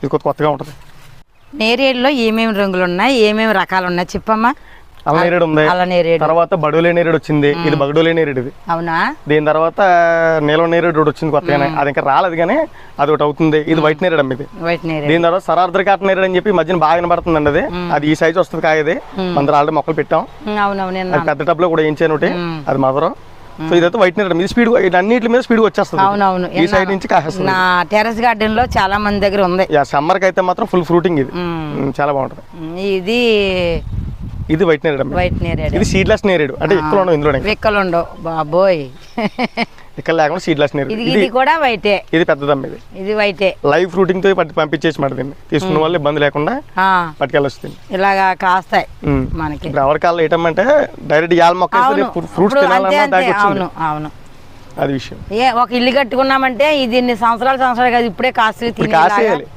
ఇది కొత్తగా ఉంటుంది. నేరేడులో ఏమేమి రంగులు ఉన్నాయి, ఏమేమి రకాలు ఉన్నాయి చెప్పమ్మా. అల్ల నేరేడు ఉంది, అల్ల నేరేడు తర్వాత బడులే నేరేడు వచ్చింది, ఇది బగడోలే నేరేడు ఇది. అవునా? దీని తర్వాత నీలం నేరేడు ఒకటి వచ్చింది కొత్తగానే, అది ఇంకా రాలేదు కానీ అది ఒకటి అవుతుంది. ఇది వైట్ నేరేడు అమ్మ ఇది. వైట్ నేరేడు. దీని తర్వాత సరార్ద్ర కాటన్ నేరేడు అని చెప్పి మధ్యన బాగా వినబడుతుందండి. అది ఈ సైజ్ వస్తుంది కాయది. మన ఆల్రెడీ మొక్కలు పెట్టాం. అవునవును, అది పెద్ద టబ్లో కూడా వేయించాను ఒకటి, అది మదరు. సో ఇదైతే వైట్ నేరేడు. ఇది స్పీడ్ అన్నిటి మీద స్పీడ్ వచ్చేస్తుంది. అవునవును, ఈ సైడ్ నుంచి కాసేస్తుంది. నా టెర్రస్ గార్డెన్ లో చాలా మంది దగ్గర ఉంది. సమ్మర్ కి అయితే మాత్రం ఫుల్ ఫ్రూటింగ్ ఇది, చాలా బాగుంటుంది. ఇది వైట్ నేరేడు. వైట్ నేరేడు. ఇది సీడ్లెస్ నేరేడు, అంటే ఎక్కువ ఉండవు ఇందులో. విక్కలు ఉండవు బాబోయ్. ఇక్కడ లేకుండా సీడ్లెస్ నేరేడు. ఇది కూడా వైటే. ఇది పెద్దదమ్మ. ఇది వైటే. లైవ్ ఫ్రూటింగ్ తో పంపించేసి మాట దీన్ని తీసుకున్న వాళ్ళు ఇబ్బంది లేకుండా పట్టుకెళ్ళొస్తుంది. ఇలాగా కాస్తాయి మనకి. ఎవరి కాళ్ళు వేయటమంటే డైరెక్ట్ యాల మొక్క ఫ్రూట్స్ తినాలన్నా దానికి వచ్చింది. అవును, అది విషయం. ఒక ఇల్లు కట్టుకున్నామంటే ఇది సంవత్సరాలు కాదు, ఇప్పుడే కాస్ట్ కాసేయాలి.